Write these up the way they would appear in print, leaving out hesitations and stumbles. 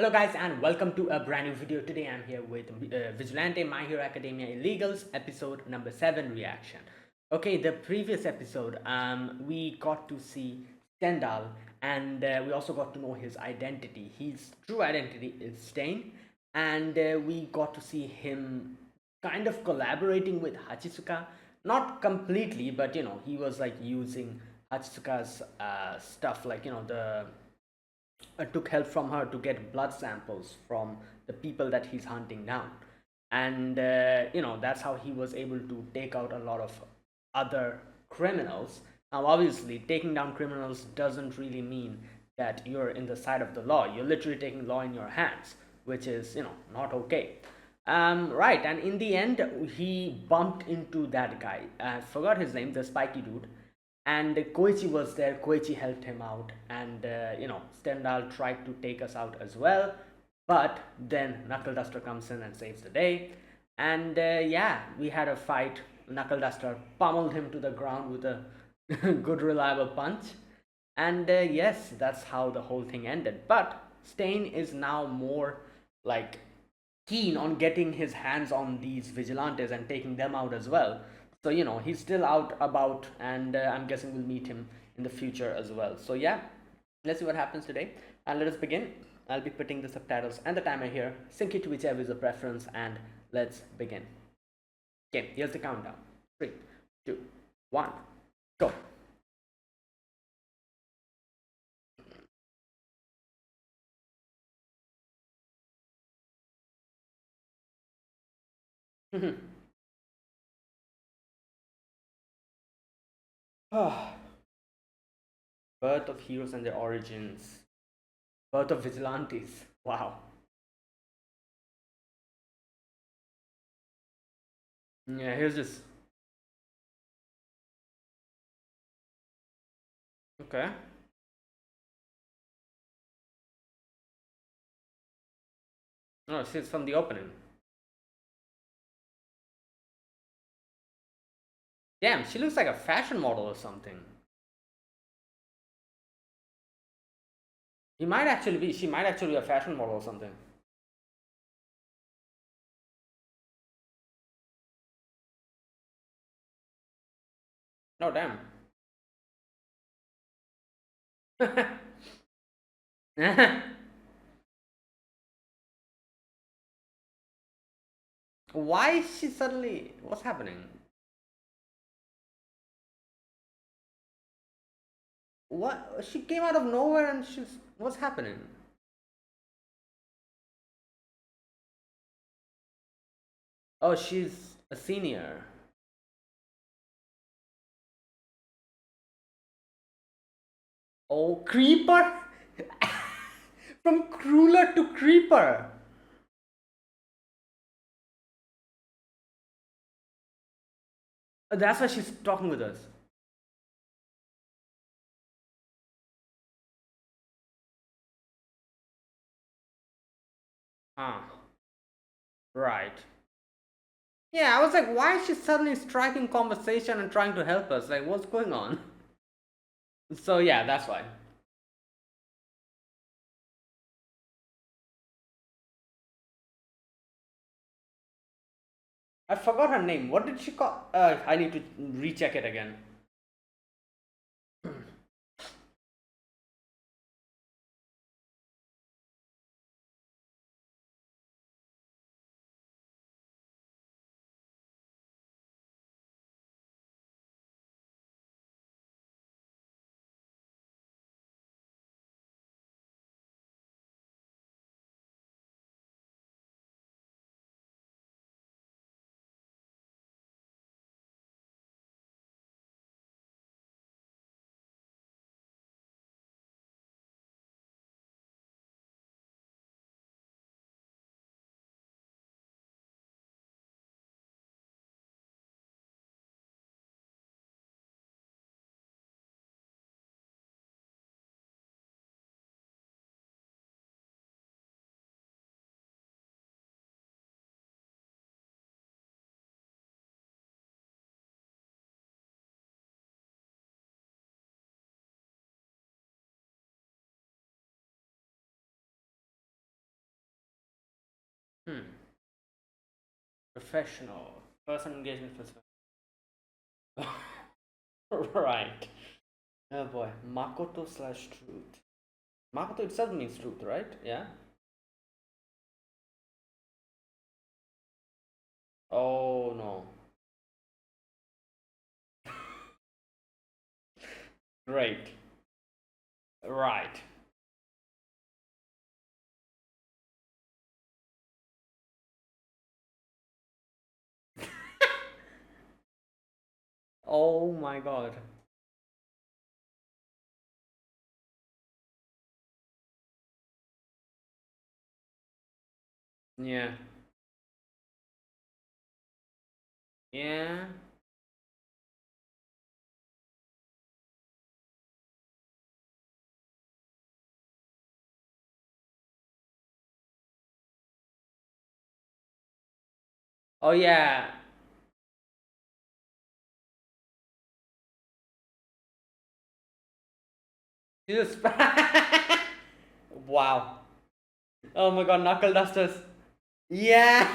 Hello guys and welcome to a brand new video. Today I'm here with Vigilante My Hero Academia Illegals episode number 7 reaction. Okay, the previous episode we got to see Stendhal and we also got to know his identity. His true identity is Stain, and we got to see him kind of collaborating with Hachisuka. Not completely, but he was like using Hachisuka's stuff, like the took help from her to get blood samples from the people that he's hunting down. And that's how he was able to take out a lot of other criminals. Now obviously taking down criminals doesn't really mean that you're in the side of the law. You're literally taking law in your hands, which is not okay. Right, and in the end he bumped into that guy. I forgot his name, the spiky dude, and Koichi was there. Koichi helped him out, and Stendhal tried to take us out as well, but then Knuckle Duster comes in and saves the day. And yeah, we had a fight. Knuckle Duster pummeled him to the ground with a good reliable punch, and yes, that's how the whole thing ended. But Stain is now more like keen on getting his hands on these vigilantes and taking them out as well. So he's still out about, and I'm guessing we'll meet him in the future as well. So yeah, let's see what happens today, and let us begin. I'll be putting the subtitles and the timer here. Sync it to whichever is your preference, and let's begin. Okay, here's the countdown. 3, 2, 1, go. Birth of heroes and their origins. Birth of vigilantes. Wow. Yeah, here's this. Okay. Oh, it's from the opening. Damn, she looks like a fashion model or something. She might actually be a fashion model or something. No, damn. Why is she suddenly, what's happening? What, she came out of nowhere and what's happening? Oh, she's a senior. Oh, creeper. From crueler to creeper. That's why she's talking with us. Ah, right. Yeah, I was like, why is she suddenly striking conversation and trying to help us? Like, what's going on? So yeah, that's why. I forgot her name. What did she call? I need to recheck it again. Hmm. Professional. Person engagement professional. Right. Oh boy. Makoto slash truth. Makoto itself means truth, right? Yeah. Oh no. Great. Right. Oh my god. Yeah. Yeah. Oh yeah. Jesus. Wow. Oh my god, knuckle dusters. Yeah.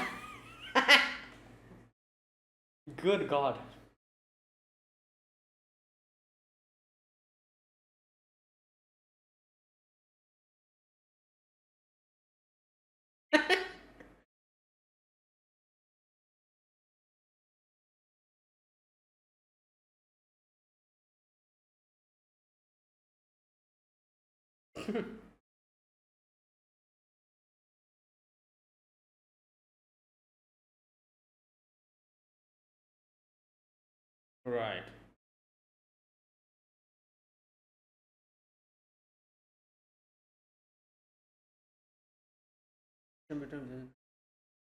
Good god. Right.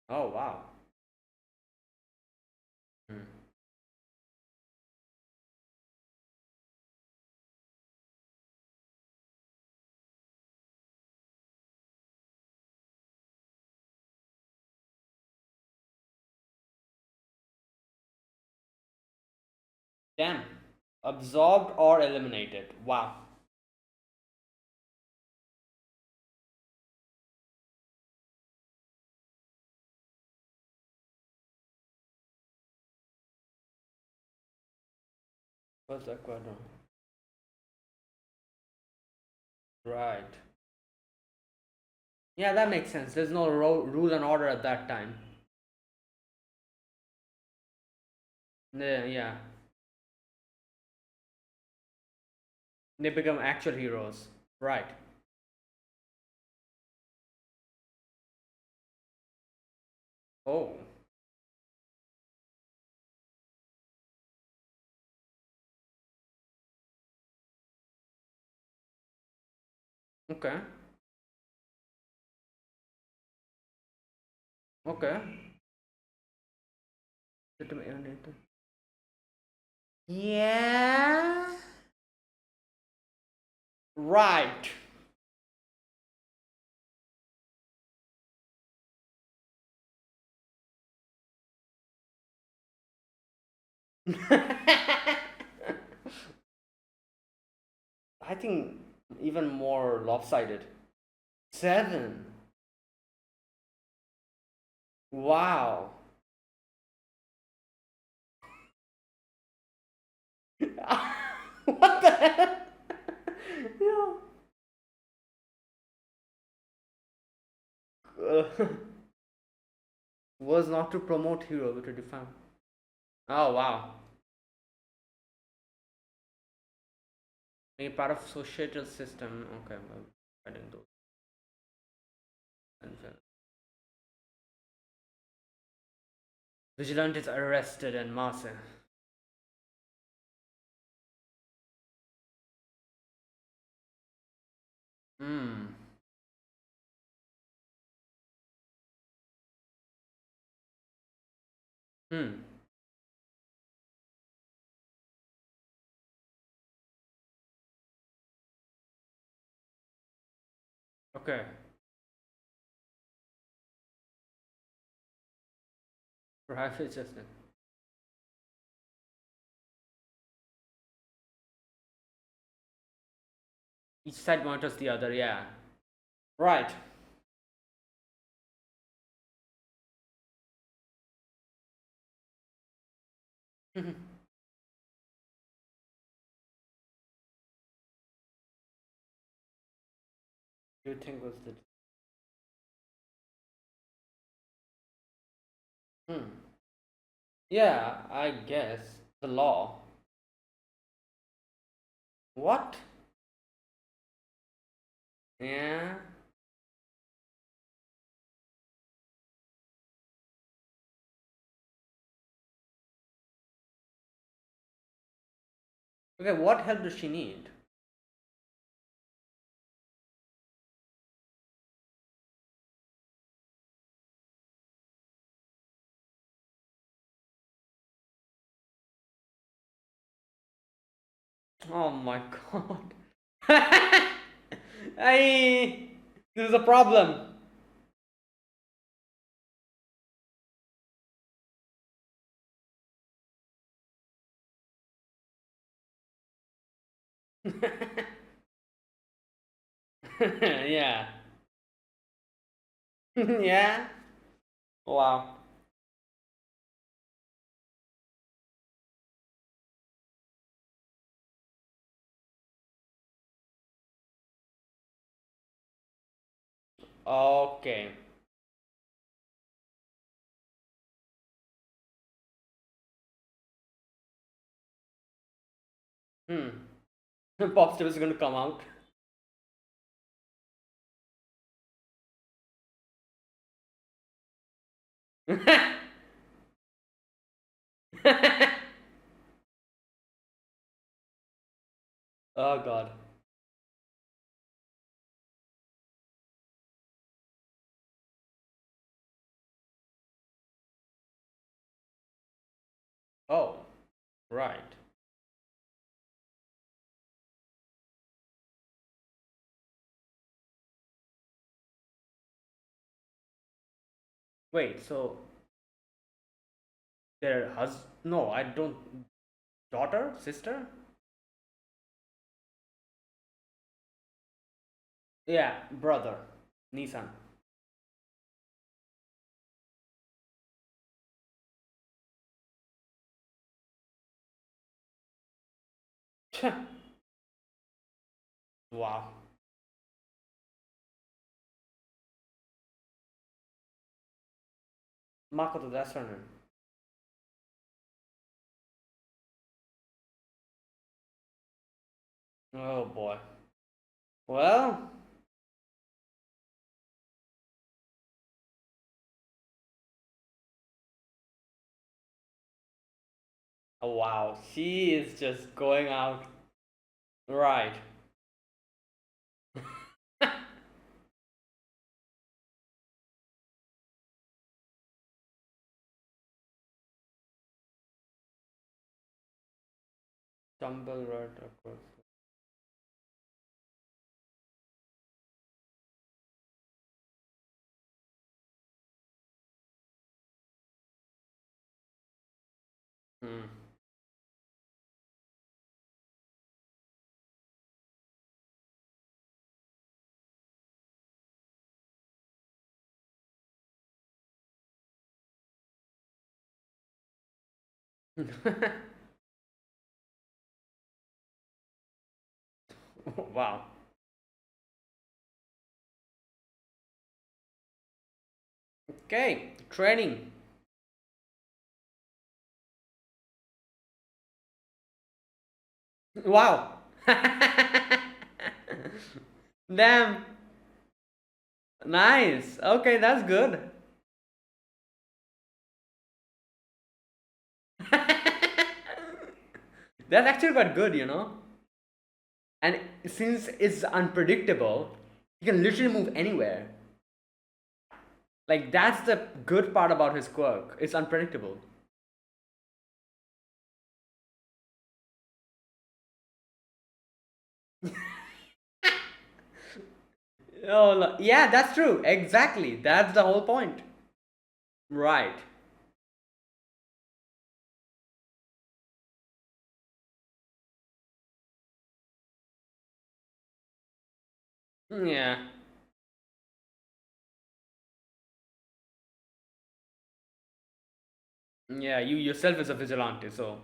Oh wow. Hmm. Damn. Absorbed or eliminated. Wow. What's that quadrant? Right. Yeah, that makes sense. There's no rule and order at that time. Yeah, yeah. They become actual heroes. Right. Oh. Okay. Okay. Yeah. Right. I think even more lopsided. Seven. Wow. What the hell? Yeah. Was not to promote hero but to define. Oh wow. A part of societal system. Okay, well, I didn't do. Vigilante is arrested and Marse. Hmm. Hmm. Okay. Perhaps it's just each side monitors the other. Yeah. Right. Do you think was the hmm. Yeah, I guess the law. What? Yeah. Okay, what help does she need? Oh my god. I this is a problem. Yeah. Yeah. Wow. Okay. Hmm. Popsicle is going to come out. Oh god. Oh, right. Wait, so their no, I don't daughter, sister? Yeah, brother. Nissan. Wow. Makoto, that's her name. Oh boy. Well, oh, wow. She is just going out. Right. Stumble right across. Hmm. Wow. Okay, training. Wow. Damn. Nice. Okay, that's good. That's actually quite good, you know? And since it's unpredictable, you can literally move anywhere. Like, that's the good part about his quirk. It's unpredictable. Oh, yeah, that's true. Exactly. That's the whole point. Right. Yeah. Yeah, you yourself is a vigilante, so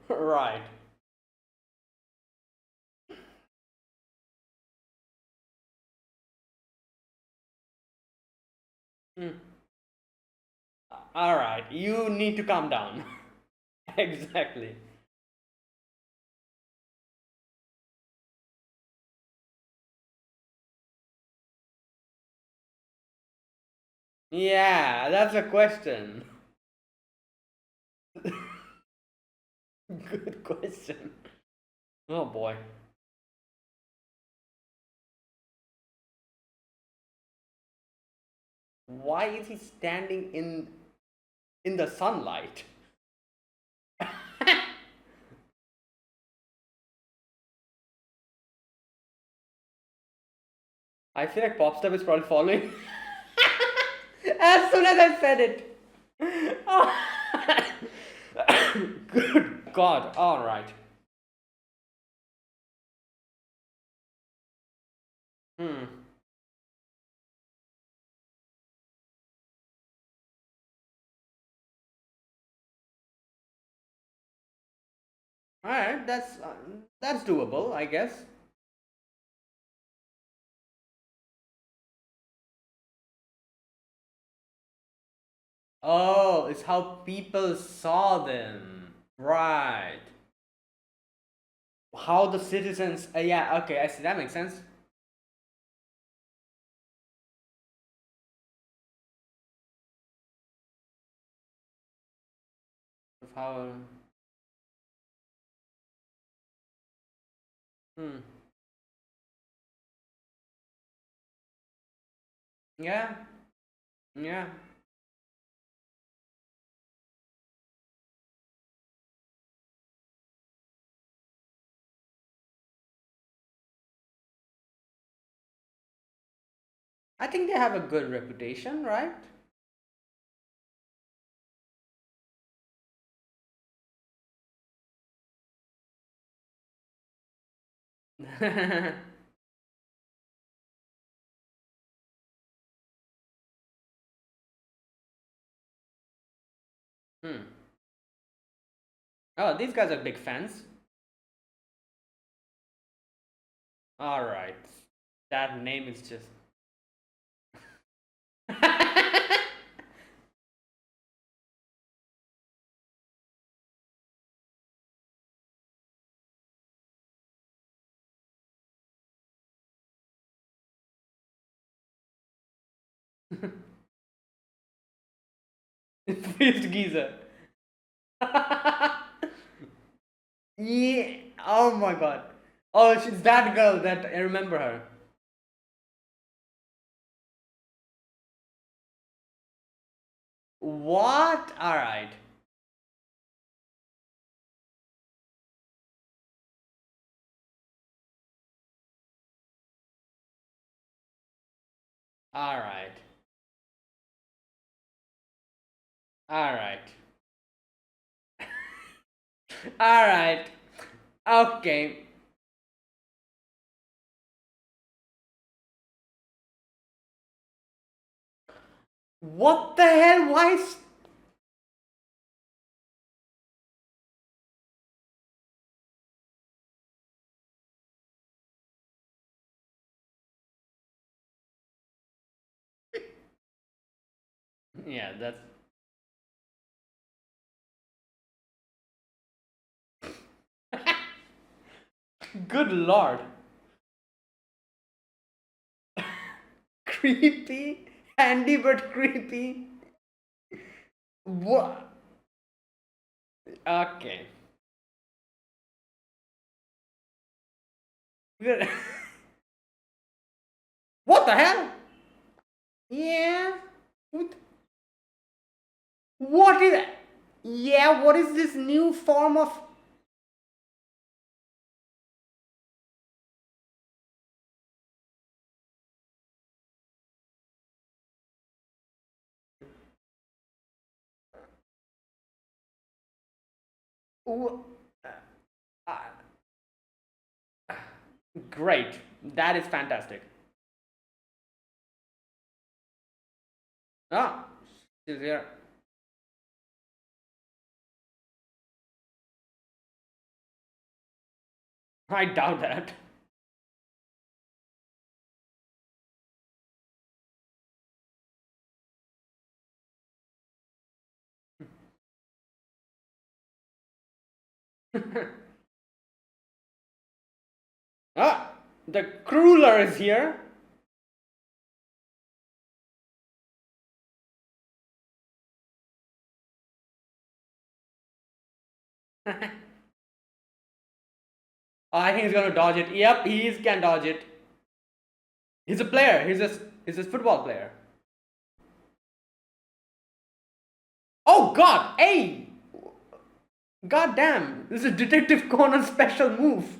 right. Hmm. All right, you need to calm down. Exactly. Yeah, that's a question. Good question. Oh boy. Why is he standing in the sunlight? I feel like Popstep is probably following. As soon as I said it. Oh. Good God. All right. Hmm. All right. That's doable, I guess. Oh, it's how people saw them. Right. How the citizens. Yeah. Okay. I see. That makes sense. Of how. Hmm. Yeah. Yeah. I think they have a good reputation, right? Hmm. Oh, these guys are big fans. All right. That name is just. Priest geezer. Yeah. Oh my god. Oh, she's that girl that I remember her. What? All right. All right. All right. All right. Okay. What the hell? Why? Yeah, that's. Good lord. Creepy? Handy but creepy? What? Okay. Good. What the hell? Yeah. What is that? Yeah, what is this new form of. Uh, Great. That is fantastic. Ah, she's here. I doubt that. Ah, the crueler is here. I think he's gonna dodge it. Yep, he can dodge it. He's a player. He's a football player. Oh God! Hey, God damn! This is Detective Conan special move.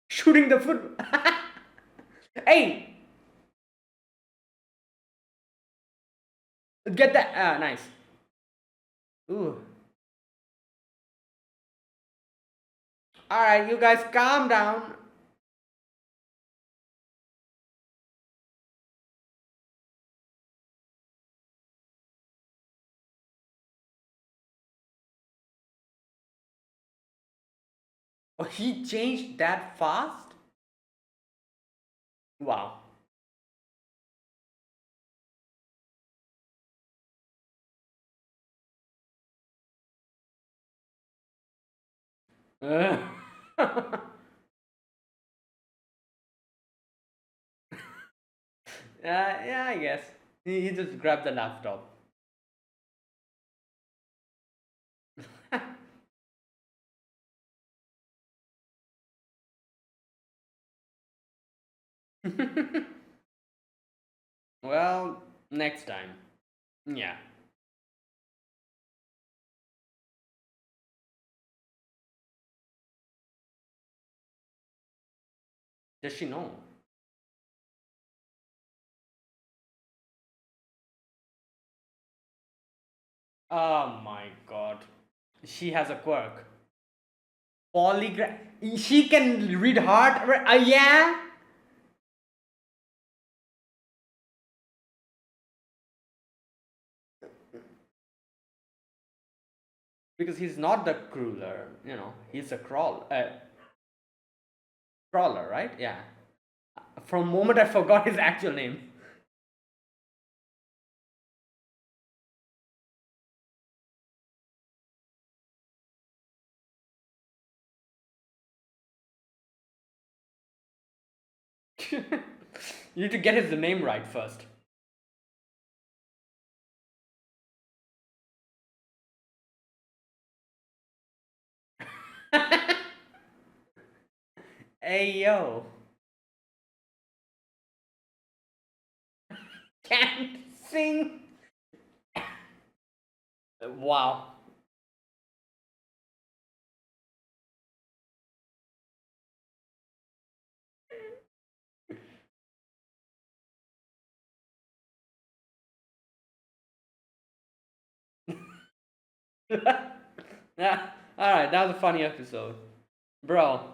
Shooting the foot. Hey, get that. Ah, nice. Ooh. All right, you guys, calm down. Oh, he changed that fast? Wow. Uh, yeah, I guess. He just grabbed the laptop. Well, next time. Yeah. Does she know? Oh my god. She has a quirk. Polygraph. She can read heart. Yeah? Because he's not the crueler, he's a crawler, right? Yeah. For a moment, I forgot his actual name. You need to get his name right first. Hey yo, can't sing. Wow. Yeah. All right, that was a funny episode, bro.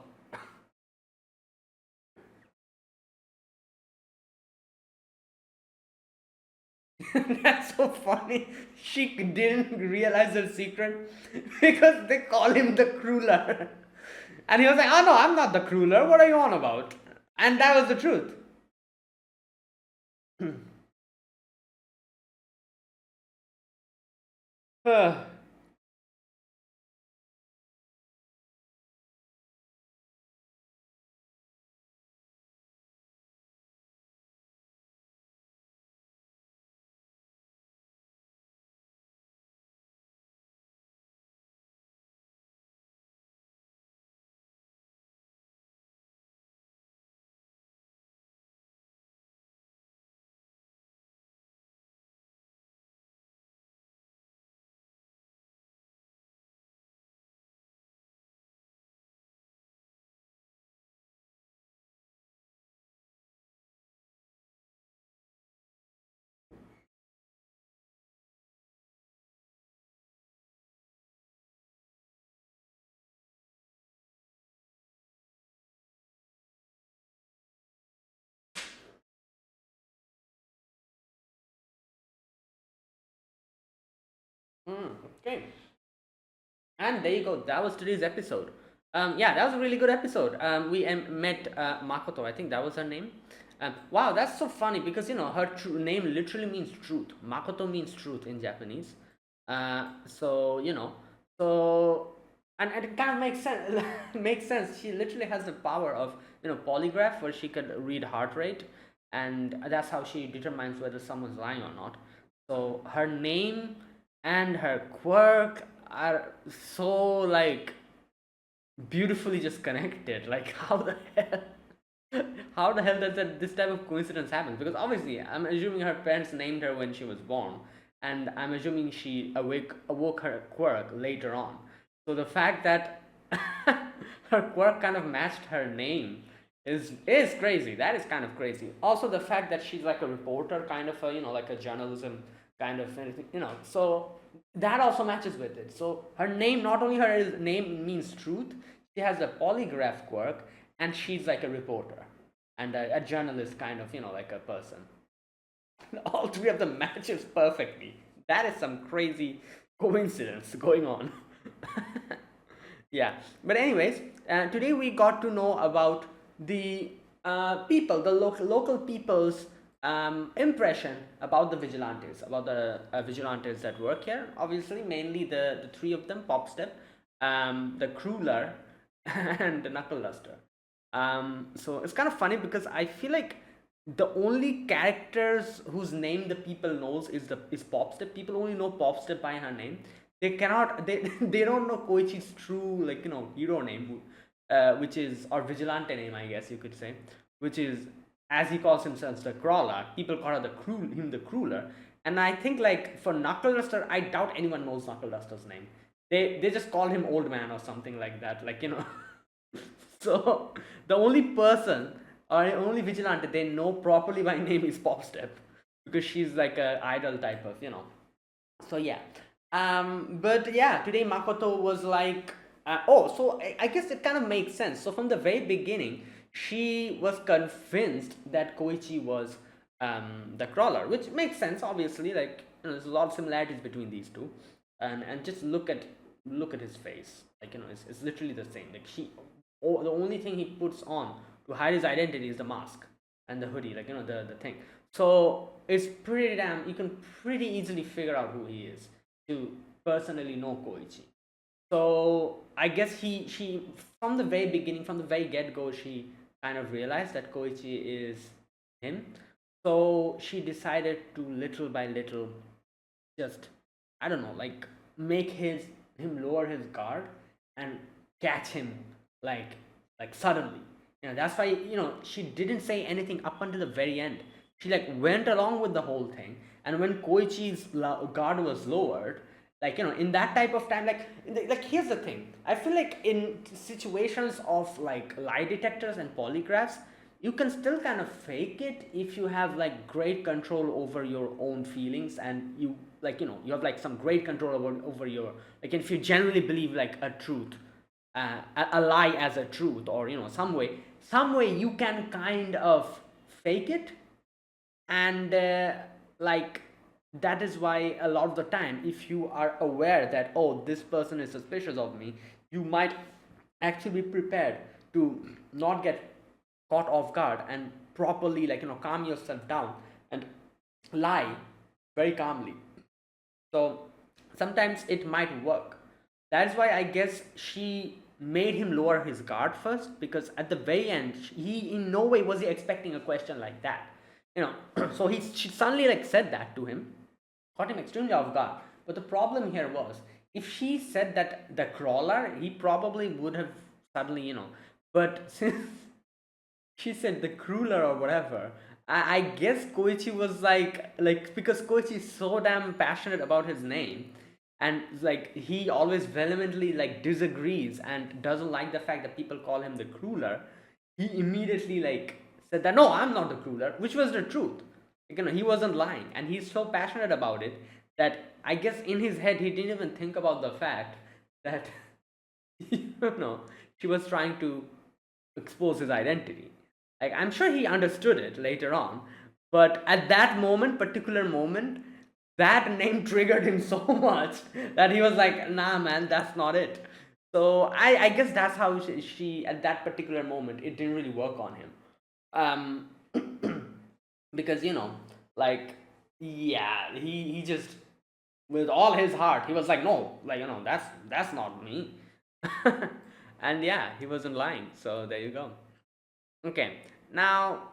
That's so funny. She didn't realize her secret because they call him the crueler, and he was like, "Oh no, I'm not the crueler. What are you on about?" And that was the truth. Okay. And there you go. That was today's episode. Yeah, that was a really good episode. We met Makoto. I think that was her name. Wow, that's so funny because her name literally means truth. Makoto means truth in Japanese. So so and it kind of makes sense. Makes sense. She literally has the power of polygraph, where she could read heart rate, and that's how she determines whether someone's lying or not. So her name and her quirk are so like beautifully just connected. Like how the hell, how the hell does this type of coincidence happen? Because obviously, I'm assuming her parents named her when she was born, and I'm assuming she awoke her quirk later on. So the fact that her quirk kind of matched her name is crazy. That is kind of crazy. Also, the fact that she's like a reporter, kind of a like a journalism kind of anything, So that also matches with it. So her name, not only her name means truth, she has a polygraph quirk, and she's like a reporter and a journalist kind of, like a person. All three of them matches perfectly. That is some crazy coincidence going on. Yeah, but anyways, today we got to know about the people, the local people's impression about the vigilantes, about the vigilantes that work here. Obviously, mainly the three of them: Popstep, the Crueler, and the Knuckle Duster. So it's kind of funny because I feel like the only characters whose name the people knows is Popstep. People only know Popstep by her name. They cannot they don't know Koichi's true hero name, which is, or vigilante name, I guess you could say, which is, as he calls himself, the Crawler. People call him the Crueler. And I think, like, for Knuckle Duster, I doubt anyone knows Knuckle Duster's name. They just call him Old Man or something like that, like So the only person or only vigilante they know properly by name is Popstep, because she's like a idol type of. So yeah, but yeah, today Makoto was like, so I guess it kind of makes sense. So from the very beginning, she was convinced that Koichi was the Crawler, which makes sense. Obviously, like, there's a lot of similarities between these two, and just look at his face. Like, it's literally the same. Like, the only thing he puts on to hide his identity is the mask and the hoodie, like, the thing. So it's pretty damn, you can pretty easily figure out who he is to personally know Koichi. So I guess she from the very beginning, from the very get go, she kind of realized that Koichi is him. So she decided to, little by little, just, I don't know, like, make him lower his guard and catch him, like suddenly. That's why she didn't say anything up until the very end. She, like, went along with the whole thing, and when Koichi's guard was lowered, like, in that type of time, like, here's the thing. I feel like in situations of, like, lie detectors and polygraphs, you can still kind of fake it if you have, like, great control over your own feelings, and you, like, you have, like, some great control over your, like, if you genuinely believe, like, a truth, a lie as a truth, or some way you can kind of fake it. And like, that is why a lot of the time, if you are aware that, oh, this person is suspicious of me, you might actually be prepared to not get caught off guard, and properly, like, calm yourself down and lie very calmly. So sometimes it might work. That's why I guess she made him lower his guard first, because at the very end, he in no way was he expecting a question like that. So she suddenly, like, said that to him, caught him extremely off guard. But the problem here was, if she said that the Crawler, he probably would have suddenly, but since she said the Crueler or whatever, I guess Koichi was like, because Koichi is so damn passionate about his name, and, like, he always vehemently, like, disagrees and doesn't like the fact that people call him the Crueler. He immediately, like, said that, no, I'm not the Crueler, which was the truth. Like, he wasn't lying, and he's so passionate about it that I guess in his head he didn't even think about the fact that she was trying to expose his identity. Like, I'm sure he understood it later on, but at that particular moment, that name triggered him so much that he was like, nah, man, that's not it. So I guess that's how she at that particular moment it didn't really work on him. Because like, yeah, he just, with all his heart, he was like, no, like, that's not me. And yeah, he wasn't lying, so there you go. Okay, now,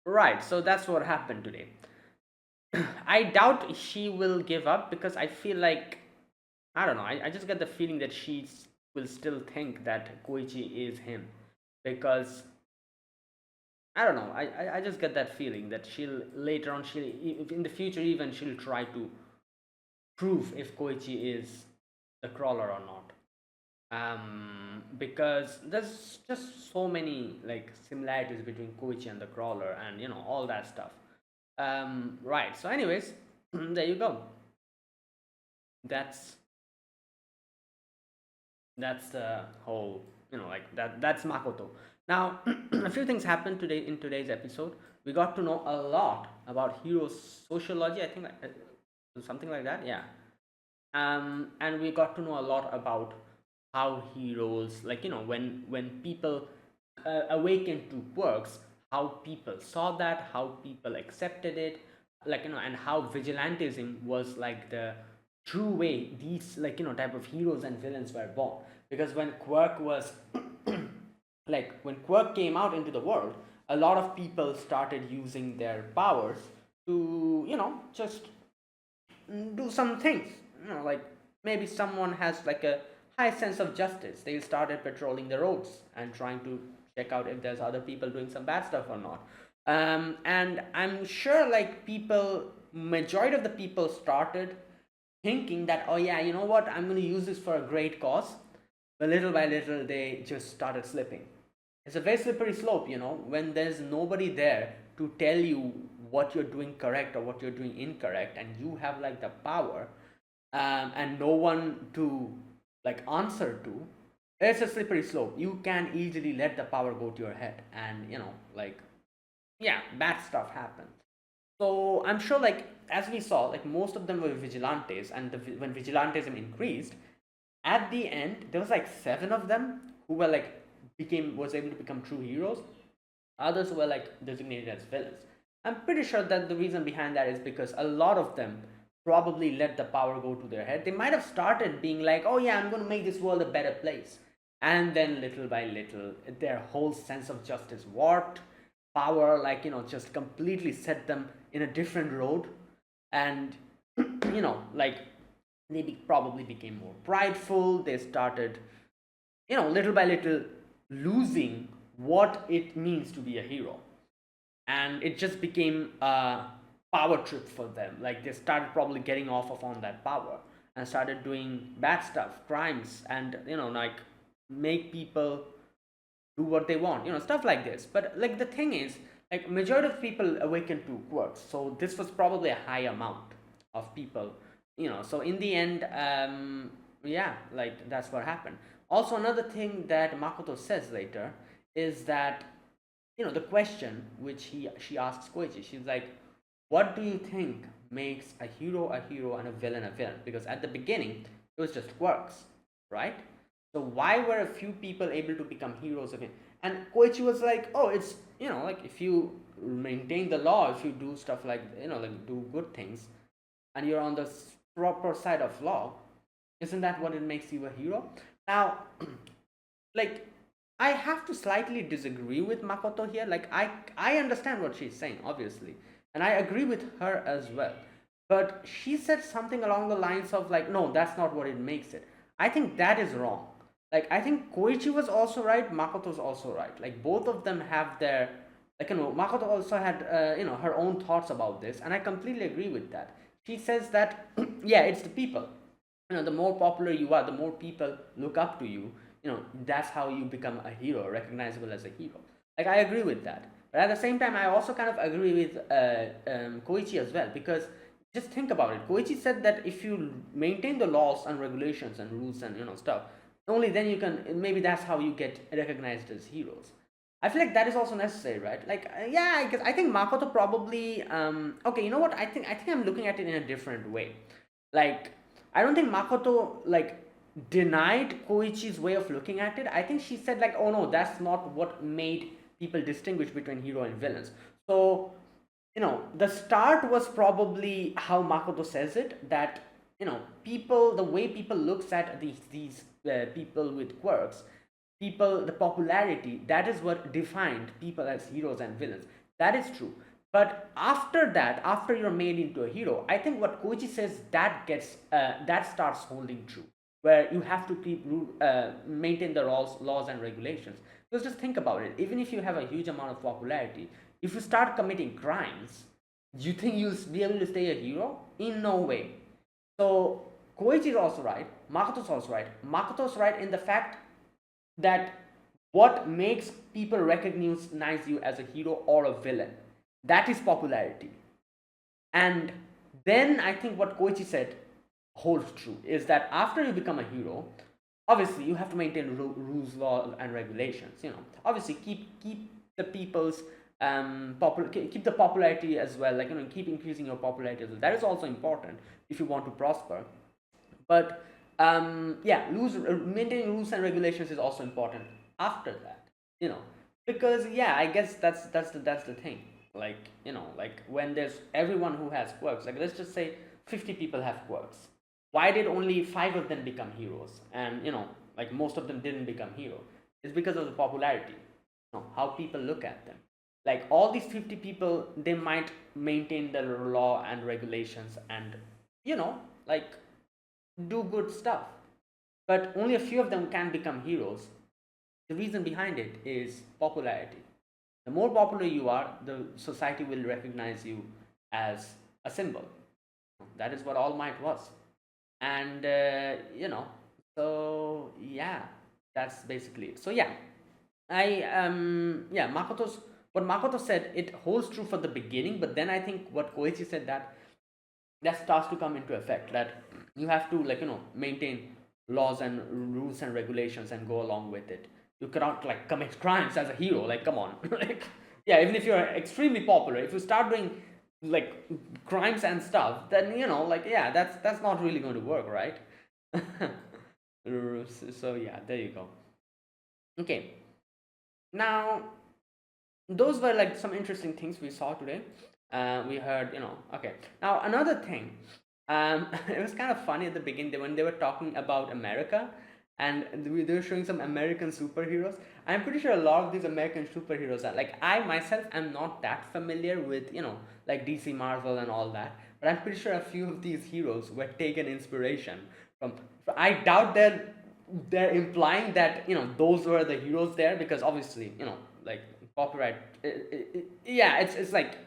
right, so that's what happened today. I doubt she will give up, because I feel like, I don't know, I just get the feeling that she will still think that Koichi is him, because I don't know. I just get that feeling that she'll later on, she'll, in the future even, she'll try to prove if Koichi is the crawler or not. Because there's just so many like similarities between Koichi and the crawler, and all that stuff. Right. So, anyways, there you go. That's that's the whole, like that's Makoto. Now, a few things happened today in today's episode. We got to know a lot about hero sociology, I think, something like that, yeah. And we got to know a lot about how heroes, like, when people awaken to quirks, how people saw that, how people accepted it, like, and how vigilantism was like the true way these, like, type of heroes and villains were born. Because when quirk was like, when quirk came out into the world, a lot of people started using their powers to, just do some things. Like, maybe someone has like a high sense of justice, they started patrolling the roads and trying to check out if there's other people doing some bad stuff or not. And I'm sure, like, people, majority of the people started thinking that, oh yeah, you know what, I'm going to use this for a great cause. But little by little, they just started slipping. It's a very slippery slope, when there's nobody there to tell you what you're doing correct or what you're doing incorrect, and you have like the power, and no one to like answer to. It's a slippery slope. You can easily let the power go to your head, and like, yeah, bad stuff happens. So I'm sure, like, as we saw, like, most of them were vigilantes, and when vigilantism increased, at the end there was like seven of them who were like, became was able to become true heroes. Others were like designated as villains. I'm pretty sure that the reason behind that is because a lot of them probably let the power go to their head. They might have started being like, oh yeah, I'm going to make this world a better place, and then little by little their whole sense of justice warped. Power, like, just completely set them in a different road. And like, they probably became more prideful. They started, little by little, losing what it means to be a hero. And it just became a power trip for them. Like, they started probably getting off of on that power and started doing bad stuff, crimes, and like, make people do what they want, stuff like this. But like, the thing is, like, majority of people awaken to quirks, so this was probably a high amount of people, so in the end, yeah, like, that's what happened. Also, another thing that Makoto says later is that, the question which she asks Koichi, she's like, what do you think makes a hero and a villain? Because at the beginning it was just quirks, right? So why were a few people able to become heroes again? And Koichi was like, oh, it's, like, if you maintain the law, if you do stuff like, like, do good things, and you're on the proper side of law, isn't that what it makes you a hero? Now, like, I have to slightly disagree with Makoto here. Like, I understand what she's saying, obviously, and I agree with her as well. But she said something along the lines of like, no, that's not what it makes it. I think that is wrong. Like, I think Koichi was also right, Makoto's also right. Like, both of them have their, like, Makoto also had her own thoughts about this, and I completely agree with that. She says that yeah, it's the people. The more popular you are, the more people look up to you. That's how you become a hero, recognizable as a hero. Like, I agree with that, but at the same time, I also kind of agree with Koichi as well, because just think about it. Koichi said that if you maintain the laws and regulations and rules and stuff, only then you can, maybe that's how you get recognized as heroes. I feel like that is also necessary, right? Like, yeah, because I think Makoto probably, okay, you know what? I think I'm looking at it in a different way. Like, I don't think Makoto, like, denied Koichi's way of looking at it. I think she said like, "Oh no, that's not what made people distinguish between hero and villains." So the start was probably how Makoto says it, that people, the way people looks at these people with quirks, people, the popularity, that is what defined people as heroes and villains. That is true. But after that, after you're made into a hero, I think what Koichi says, that starts holding true, where you have to maintain the laws and regulations. Because just think about it. Even if you have a huge amount of popularity, if you start committing crimes, do you think you'll be able to stay a hero? In no way. So Koichi is also right. Makoto's also right. Makoto's right in the fact that what makes people recognize you as a hero or a villain, that is popularity. And then I think what Koichi said holds true, is that after you become a hero, obviously you have to maintain rules, law, and regulations. Obviously keep the people's keep the popularity as well. Like keep increasing your popularity as well. That is also important if you want to prosper. But yeah, maintaining rules and regulations is also important after that. Because yeah, I guess that's the thing. Like like when there's everyone who has quirks. Like let's just say 50 people have quirks. Why did only 5 of them become heroes, and like most of them didn't become hero? It's because of the popularity. How people look at them. Like all these 50 people, they might maintain the law and regulations and like do good stuff, but only a few of them can become heroes. The reason behind it is popularity. The more popular you are, the society will recognize you as a symbol. That is what All Might was. And so yeah, that's basically it. So yeah, yeah, Makoto's what Makoto said, it holds true for the beginning, but then I think what Koichi said, that starts to come into effect, that you have to like maintain laws and rules and regulations and go along with it. You cannot like commit crimes as a hero, like come on. Like yeah, even if you're extremely popular, if you start doing like crimes and stuff, then like yeah, that's not really going to work, right? So yeah, there you go. Okay, now those were like some interesting things we saw today. We heard, okay. Now another thing, it was kind of funny at the beginning when they were talking about America, and they were showing some American superheroes. I'm pretty sure a lot of these American superheroes are like, I myself am not that familiar with like DC, Marvel, and all that, but I'm pretty sure a few of these heroes were taken inspiration from. I doubt they're implying that those were the heroes there, because obviously like copyright, yeah, it's like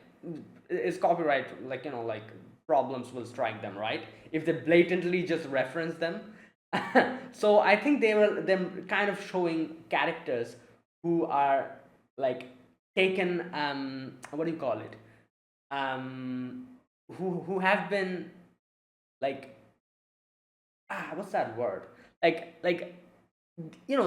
it's copyright, like like problems will strike them, right, if they blatantly just reference them. So I think they were them kind of showing characters who are like taken, what do you call it, um who have been like, what's that word, like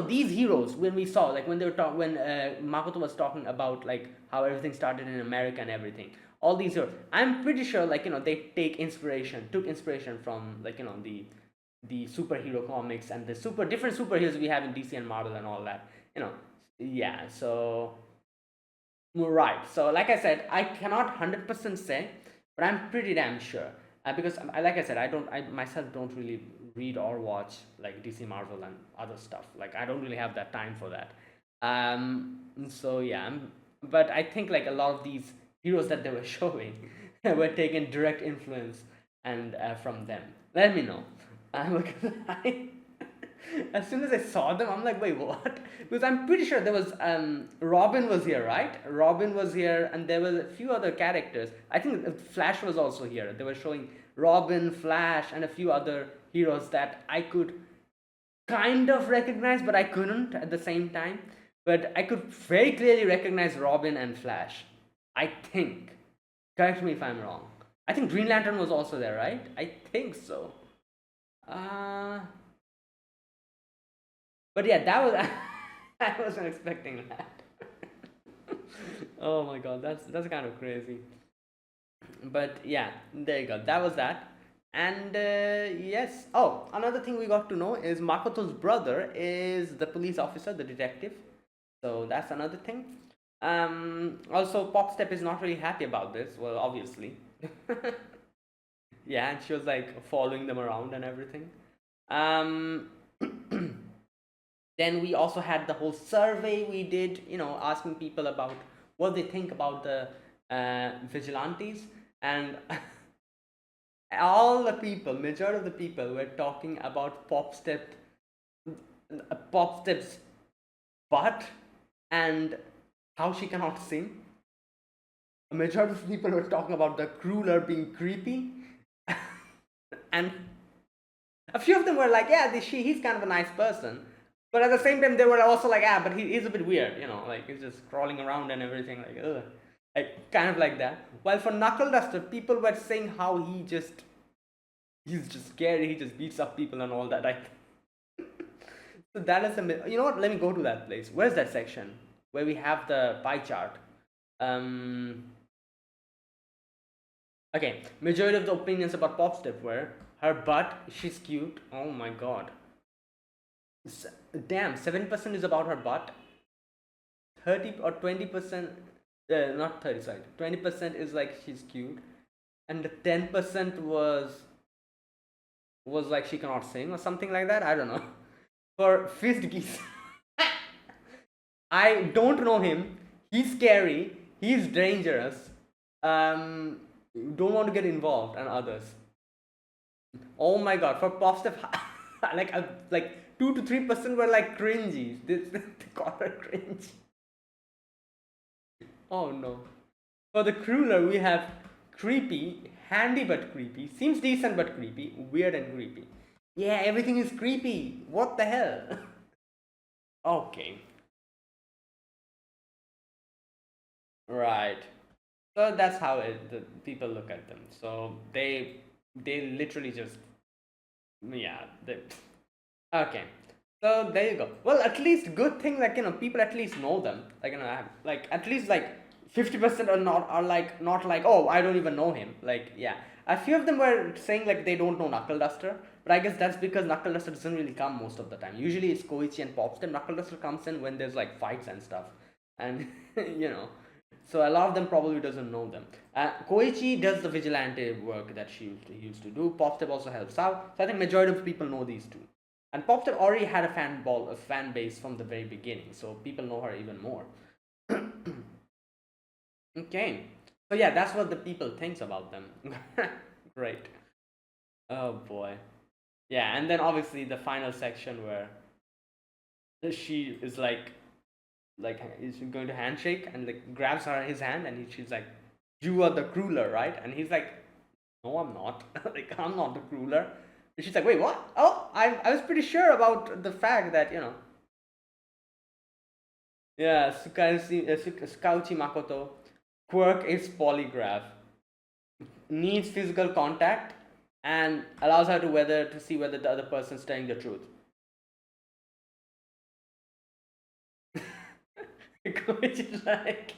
these heroes, when we saw, like when they were talking, when Makoto was talking about like how everything started in America and everything, all these heroes, I'm pretty sure like they took inspiration from like the superhero comics and the different superheroes we have in DC and Marvel and all that, yeah. So right. So, like I said, I cannot 100% say, but I'm pretty damn sure. Because, like I said, I myself don't really read or watch like DC, Marvel, and other stuff. Like, I don't really have that time for that. So yeah, but I think like a lot of these heroes that they were showing were taken direct influence and from them. Let me know. Because as soon as I saw them, I'm like, wait, what? Because I'm pretty sure there was Robin was here, right? Robin was here, and there was a few other characters. I think Flash was also here. They were showing Robin, Flash, and a few other heroes that I could kind of recognize, but I couldn't at the same time. But I could very clearly recognize Robin and Flash. I think. Correct me if I'm wrong. I think Green Lantern was also there, right? I think so. Uh, but yeah, that was I wasn't expecting that. Oh my god, that's kind of crazy. But yeah, there you go. That was that. And yes, oh, another thing we got to know is Makoto's brother is the police officer, the detective. So that's another thing. Also, Popstep is not really happy about this. Well, obviously. Yeah, and she was like following them around and everything. Um, then we also had the whole survey we did, asking people about what they think about the vigilantes. And all the people, majority of the people were talking about Popstep's butt and how she cannot sing. A majority of people were talking about the crueler being creepy, and a few of them were like, yeah, he's kind of a nice person. But at the same time, they were also like, but he's a bit weird, like he's just crawling around and everything, like, ugh. Like, kind of like that. While for Knuckle Duster, people were saying how he's just scary, he just beats up people and all that. So that is you know what? Let me go to that place. Where's that section where we have the pie chart? Um, okay, majority of the opinions about Popstep were her butt, she's cute. Oh my god. Damn, 7% is about her butt. 30 or 20%, not 30, sorry. 20% is like she's cute. And the 10% was like she cannot sing or something like that. I don't know. For Fist Geese, I don't know him. He's scary. He's dangerous. Um, don't want to get involved and others. Oh my god! For pop stuff, like 2 to 3% were like cringy. They call her cringe. Oh no! For the crueler, we have creepy, handy but creepy. Seems decent but creepy. Weird and creepy. Yeah, everything is creepy. What the hell? Okay. Right. So that's how the people look at them. So they literally just, yeah, they, okay. So there you go. Well, at least good thing, like, people at least know them. Like, like at least like 50% are like not like, oh, I don't even know him. Like, yeah. A few of them were saying like they don't know Knuckle Duster, but I guess that's because Knuckle Duster doesn't really come most of the time. Usually it's Koichi and Popstem. Knuckle Duster comes in when there's like fights and stuff. And you know. So a lot of them probably doesn't know them. Koichi does the vigilante work that she used to do. Popstep also helps out. So I think majority of people know these two. And Popstep already had a fan base from the very beginning, so people know her even more. Okay, so yeah, that's what the people thinks about them. Great. Oh boy. Yeah, and then obviously the final section where she is like is going to handshake and like grabs his hand and she's like, "You are the crueler, right?" And he's like, "No, I'm not. Like, I'm not the crueler." And she's like, "Wait, what? Oh, I was pretty sure about the fact that yeah, Skauchi Makoto quirk is polygraph, needs physical contact, and allows her to see whether the other person's telling the truth." Which is like,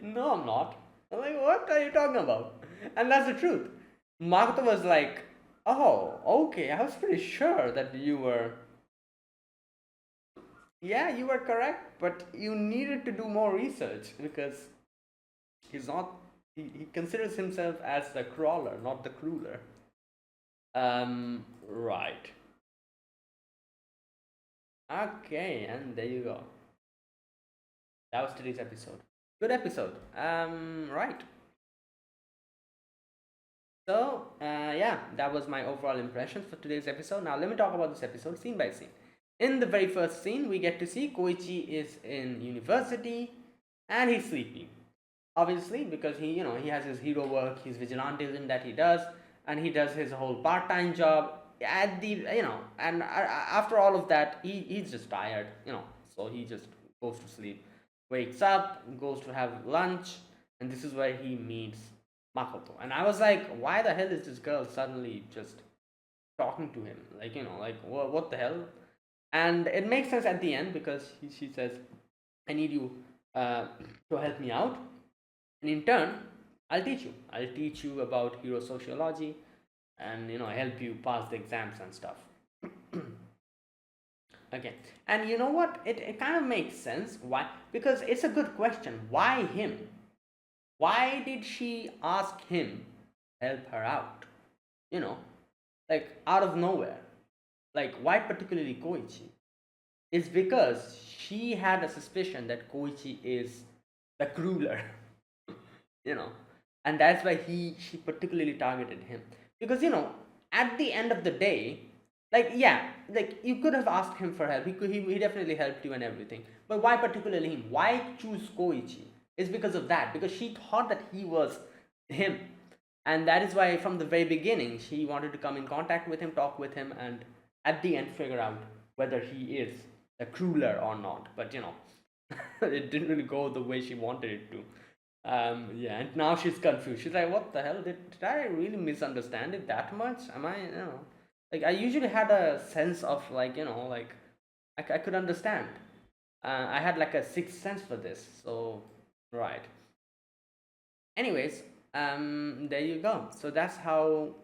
no, I'm not. I'm like, what are you talking about? And that's the truth. Makoto was like, oh, okay, I was pretty sure that you were, yeah, you were correct, but you needed to do more research because he's not, he considers himself as the crawler, not the crueler. Right. Okay, and there you go. That was today's episode. Good episode. Right. So, yeah, that was my overall impression for today's episode. Now, let me talk about this episode scene by scene. In the very first scene, we get to see Koichi is in university and he's sleeping. Obviously, because he has his hero work, his vigilantism that he does, and he does his whole part-time job at the, and after all of that, he's just tired, so he just goes to sleep, wakes up, goes to have lunch, and this is where he meets Makoto. And I was like, why the hell is this girl suddenly just talking to him? Like, like, what the hell? And it makes sense at the end because she says, I need you to help me out. And in turn, I'll teach you. I'll teach you about hero sociology. and help you pass the exams and stuff. Okay, and you know what? It kind of makes sense. Why? Because it's a good question. Why him? Why did she ask him help her out? You know, like out of nowhere. Like why particularly Koichi? It's because she had a suspicion that Koichi is the crueler, you know, and that's why she particularly targeted him. Because at the end of the day, like yeah, like you could have asked him for help. He definitely helped you and everything. But why particularly him? Why choose Koichi? It's because of that. Because she thought that he was him, and that is why from the very beginning she wanted to come in contact with him, talk with him, and at the end figure out whether he is a crueler or not. But it didn't really go the way she wanted it to. Yeah, and now she's confused. She's like, "What the hell? Did I really misunderstand it that much? Am I, like I usually had a sense of like, like I could understand. I had like a sixth sense for this. So, right. Anyways, there you go. So that's how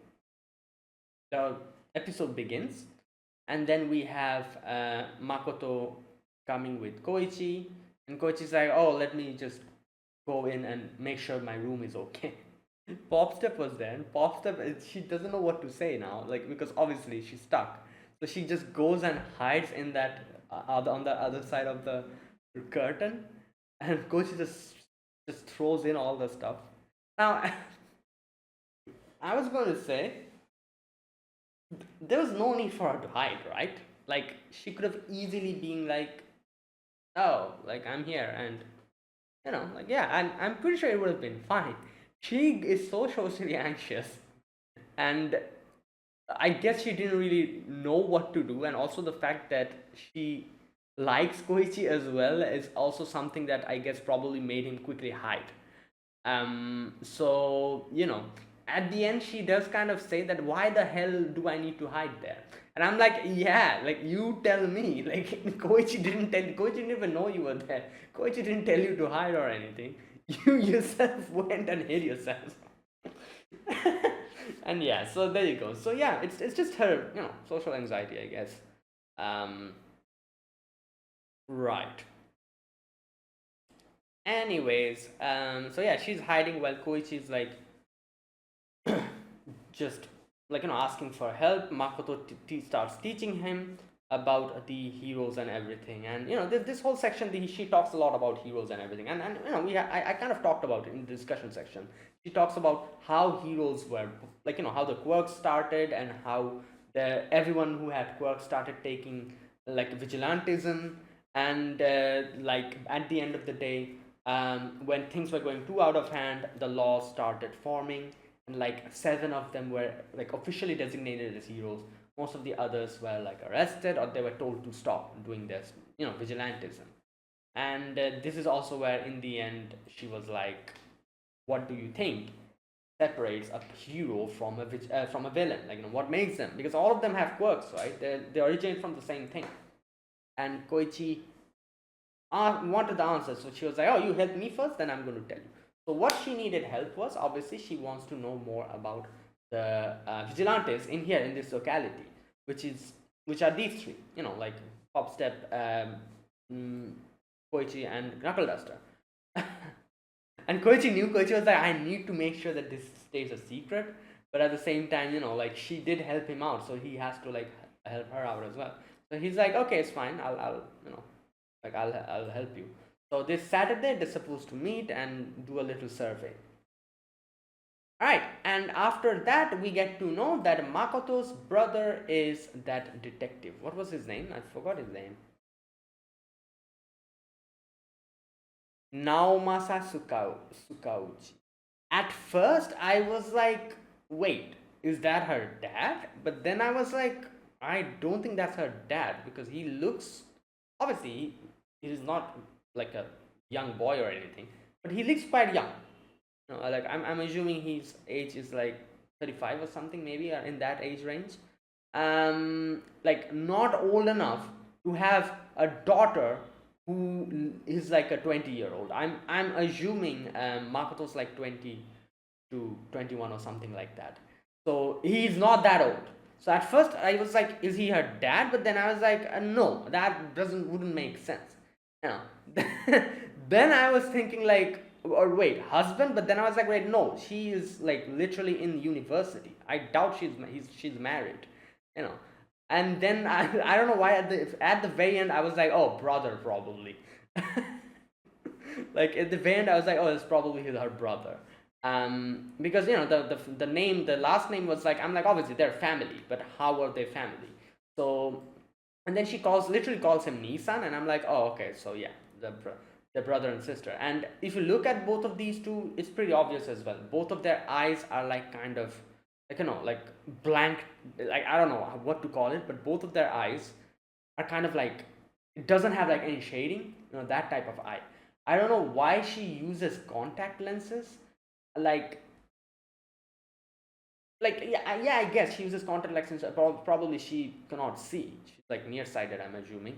the episode begins, and then we have Makoto coming with Koichi, and Koichi's like, "Oh, let me just go in and make sure my room is okay." Popstep was there, and Popstep she doesn't know what to say now, like because obviously she's stuck. So she just goes and hides in that on the other side of the curtain, and Koichi just throws in all the stuff. Now, I was going to say there was no need for her to hide, right? Like she could have easily been like, "Oh, like I'm here," and like yeah, and I'm pretty sure it would have been fine. She is so socially anxious, and I guess she didn't really know what to do, and also the fact that she likes Koichi as well is also something that I guess probably made him quickly hide. So at the end she does kind of say that why the hell do I need to hide there? And I'm like, yeah, like you tell me. Like Koichi didn't even know you were there. Koichi didn't tell you to hide or anything. You yourself went and hid yourself. And yeah, so there you go. So yeah, it's just her, social anxiety, I guess. Um, right. Anyways, so yeah, she's hiding while Koichi's like just like asking for help. Makoto starts teaching him about the heroes and everything, and this whole section she talks a lot about heroes and everything, and I kind of talked about it in the discussion section. She talks about how heroes were like how the quirks started, and how everyone who had quirks started taking like vigilantism, and like at the end of the day, when things were going too out of hand, the laws started forming, and like seven of them were like officially designated as heroes. Most of the others were like arrested, or they were told to stop doing this, vigilantism. And this is also where in the end she was like, what do you think separates a hero from a villain? Like what makes them, because all of them have quirks, right? They originate from the same thing. And Koichi wanted the answer, so she was like, oh, you help me first, then I'm going to tell you. So what she needed help was, obviously she wants to know more about the vigilantes in here in this locality, which are these three, like Popstep, Koichi, and Knuckle Duster. And Koichi was like, I need to make sure that this stays a secret, but at the same time, like she did help him out, so he has to like help her out as well. So he's like, okay, it's fine, I'll like I'll help you. So this Saturday they're supposed to meet and do a little survey. Alright, and after that we get to know that Makoto's brother is that detective. What was his name? I forgot his name. Naomasa Sukauchi. At first I was like, wait, is that her dad? But then I was like, I don't think that's her dad, because he looks, obviously he is not like a young boy or anything, but he looks quite young. Like I'm assuming his age is like 35 or something, maybe in that age range. Like not old enough to have a daughter who is like a 20-year-old. I'm assuming Makoto's like 20 to 21 or something like that. So he's not that old. So at first I was like, is he her dad? But then I was like, no, that wouldn't make sense. You know. Then I was thinking like, or wait, husband. But then I was like, wait, no, she is like literally in university. I doubt she's married. You know. And then I don't know why at the very end I was like, oh, brother probably. Like at the very end I was like, oh, it's probably her brother. Because the name, the last name was like, I'm like, obviously they're family, but how are they family? So, and then she literally calls him Nissan, and I'm like, oh, okay, so yeah, the brother and sister. And if you look at both of these two, it's pretty obvious as well. Both of their eyes are like kind of like, like blank, like I don't know what to call it, but both of their eyes are kind of like, it doesn't have like any shading, that type of eye. I don't know why she uses contact lenses, like yeah, I guess she uses contact lenses. Probably she cannot see, she's like nearsighted, I'm assuming.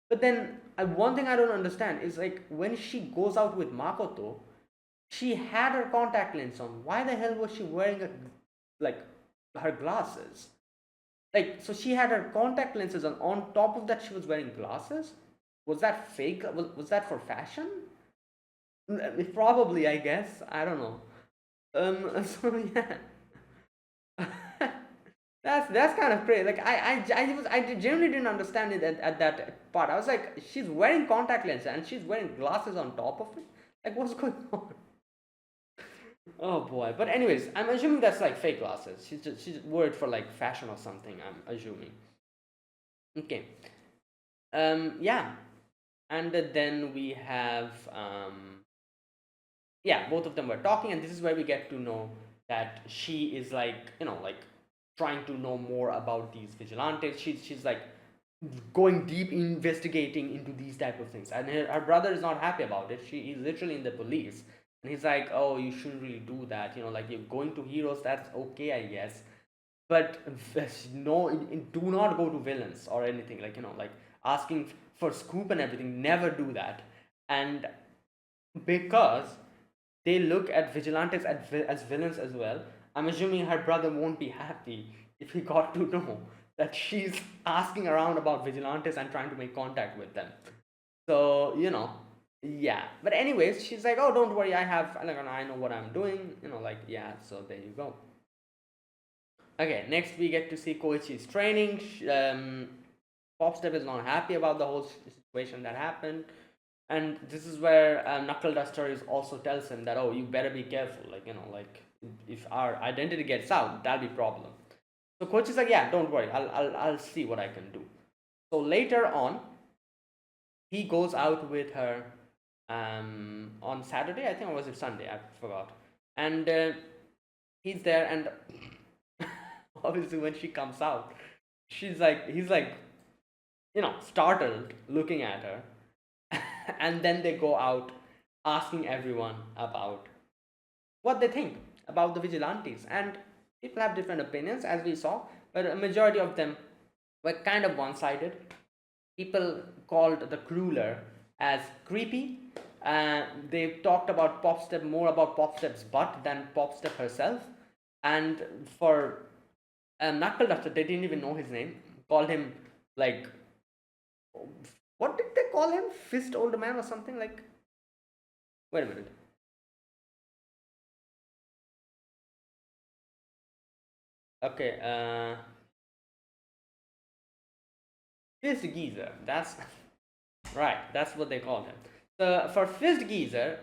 But then one thing I don't understand is like when she goes out with Makoto, she had her contact lens on. Why the hell was she wearing like her glasses? Like, so she had her contact lenses on top of that she was wearing glasses. Was that fake? Was that for fashion? Probably, I guess. I don't know. So yeah. That's kind of crazy. Like I genuinely didn't understand it at that part. I was like, she's wearing contact lenses and she's wearing glasses on top of it. Like, what's going on? Oh boy. But anyways, I'm assuming that's like fake glasses. She's worried for like fashion or something, I'm assuming. Okay. Yeah. And then we have yeah, both of them were talking, and this is where we get to know that she is like, like trying to know more about these vigilantes. She's like going deep investigating into these type of things, and her brother is not happy about it. He's literally in the police, and he's like, oh, you shouldn't really do that, like you're going to heroes, that's okay, I guess, but no, do not go to villains or anything, like, like asking for scoop and everything, never do that. And because they look at vigilantes as villains as well, I'm assuming her brother won't be happy if he got to know that she's asking around about vigilantes and trying to make contact with them. So, yeah. But anyways, she's like, oh, don't worry, I know what I'm doing, like, yeah, so there you go. Okay, next we get to see Koichi's training. Popstep is not happy about the whole situation that happened. And this is where Knuckle Duster is also tells him that, oh, you better be careful, like, like if our identity gets out, that'll be problem. So Coach is like, yeah, don't worry, I'll see what I can do. So later on, he goes out with her on Saturday, I think, or was it Sunday? I forgot. And he's there, and obviously when she comes out, he's like, startled looking at her. And then they go out asking everyone about what they think about the vigilantes. And people have different opinions, as we saw, but a majority of them were kind of one-sided. People called the Crueler as creepy. They talked about Popstep, more about Popstep's butt than Popstep herself. And for Knuckle Duster, they didn't even know his name, called him like, what did they call him? Fist old man or something like? Wait a minute. Okay, Fist Geezer. That's right. That's what they call him. So for Fist Geezer,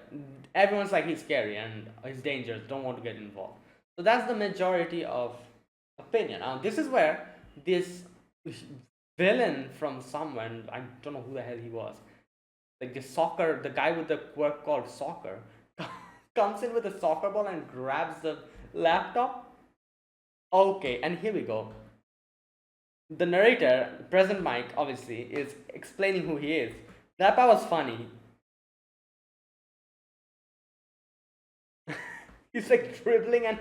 everyone's like, he's scary and he's dangerous. Don't want to get involved. So that's the majority of opinion. Now this is where this villain from somewhere, I don't know who the hell he was, like the guy with the quirk called soccer, comes in with a soccer ball and grabs the laptop. Okay, and here we go. The narrator, present Mike, obviously, is explaining who he is. That part was funny. He's like dribbling and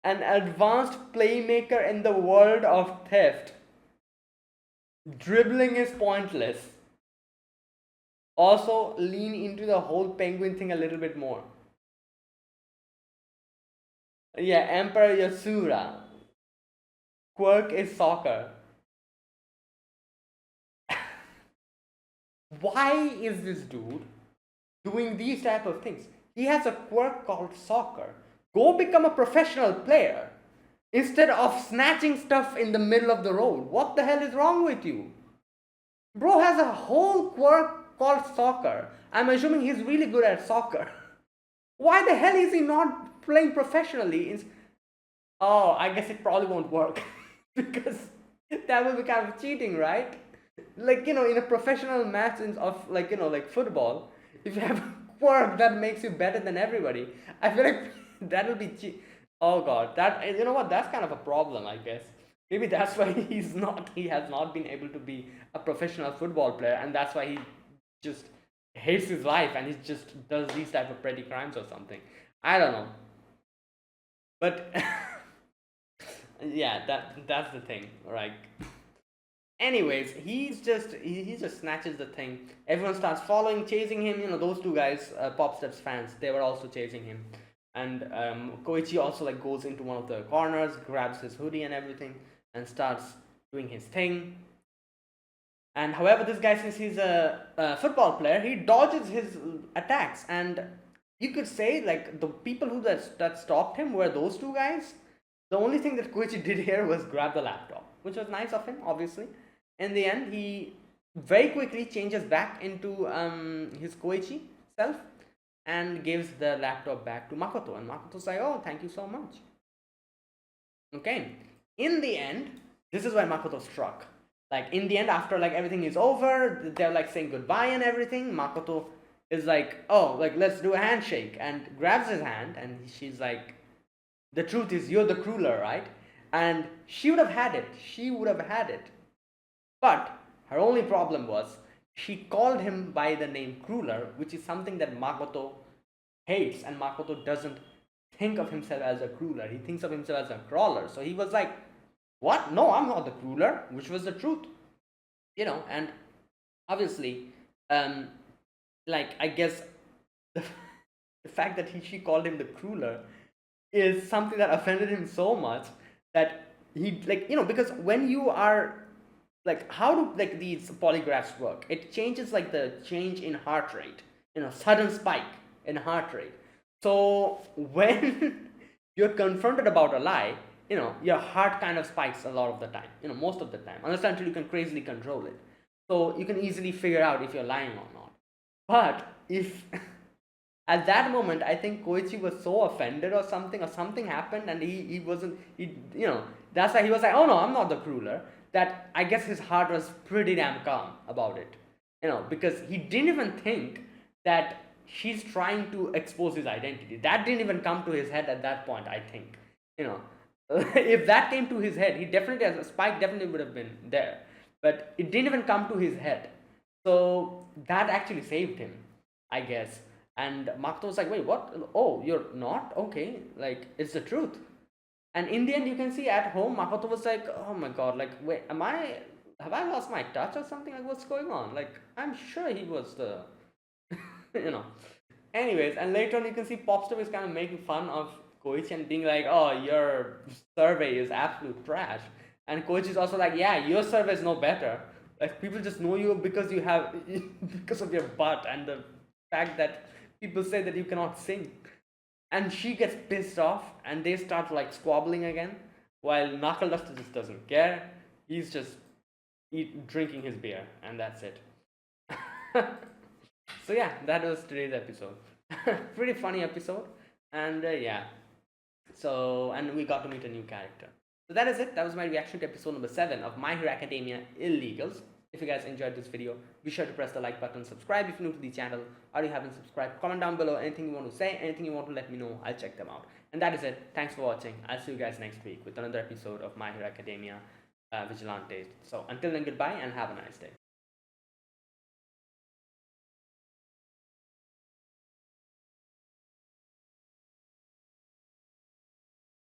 an advanced playmaker in the world of theft. Dribbling is pointless. Also, lean into the whole penguin thing a little bit more. Yeah, Emperor Yasura. Quirk is soccer. Why is this dude doing these type of things? He has a quirk called soccer. Go become a professional player instead of snatching stuff in the middle of the road. What the hell is wrong with you? Bro has a whole quirk called soccer. I'm assuming he's really good at soccer. Why the hell is he not playing professionally? Oh, I guess it probably won't work because that will be kind of cheating, right? Like, in a professional match of like, like football, if you have a quirk that makes you better than everybody, I feel like that'll be Oh god, that, you know what? That's kind of a problem, I guess. Maybe that's why he has not been able to be a professional football player, and that's why he just hates his life and he just does these type of petty crimes or something. I don't know. But yeah, that's the thing, right? Anyways, he just snatches the thing. Everyone starts following, chasing him. Those two guys, Pop Steps fans, they were also chasing him. And Koichi also like goes into one of the corners, grabs his hoodie and everything, and starts doing his thing. And however, this guy, since he's a football player, he dodges his attacks. And you could say like the people that stopped him were those two guys. The only thing that Koichi did here was grab the laptop, which was nice of him, obviously. In the end, he very quickly changes back into his Koichi self and gives the laptop back to Makoto. And Makoto's like, oh, thank you so much. Okay. In the end, this is where Makoto struck. Like, in the end, after like everything is over, they're like saying goodbye and everything. Makoto is like, oh, like let's do a handshake, and grabs his hand, and she's like, the truth is you're the crueler, right? And she would have had it. She would have had it. But her only problem was she called him by the name Crueler, which is something that Makoto hates, and Makoto doesn't think of himself as a Crueler. He thinks of himself as a crawler. So he was like, what? No, I'm not the Crueler, which was the truth. And obviously, like, I guess the, the fact that she called him the Crueler is something that offended him so much that he, like, because when you are like, how do like these polygraphs work? It changes like the change in heart rate, sudden spike in heart rate. So when you're confronted about a lie, your heart kind of spikes a lot of the time, most of the time, until you can crazily control it. So you can easily figure out if you're lying or not. But if at that moment, I think Koichi was so offended or something happened, and he wasn't, that's why he was like, oh no, I'm not the crueler. That I guess his heart was pretty damn calm about it, because he didn't even think that she's trying to expose his identity. That didn't even come to his head at that point, I think. If that came to his head, he definitely, as a spike, definitely would have been there. But it didn't even come to his head. So that actually saved him, I guess. And Makoto was like, wait, what? Oh, you're not? Okay, like, it's the truth. And in the end, you can see at home, Makoto was like, oh my god, like, wait, have I lost my touch or something? Like, what's going on? Like, I'm sure he was the, you know. Anyways, and later on, you can see Popster is kind of making fun of Koichi and being like, oh, your survey is absolute trash. And Koichi is also like, yeah, your survey is no better. Like, people just know you because you have, because of your butt and the fact that people say that you cannot sing. And she gets pissed off and they start like squabbling again, while Knuckle Duster just doesn't care. He's just drinking his beer, and that's it. So yeah, that was today's episode. Pretty funny episode. And yeah, so, and we got to meet a new character. So that is it. That was my reaction to episode number 7 of My Hero Academia Illegals. If you guys enjoyed this video, be sure to press the like button, subscribe if you're new to the channel, or you haven't subscribed. Comment down below anything you want to say, anything you want to let me know. I'll check them out. And that is it. Thanks for watching. I'll see you guys next week with another episode of My Hero Academia Vigilante. So until then, goodbye and have a nice day.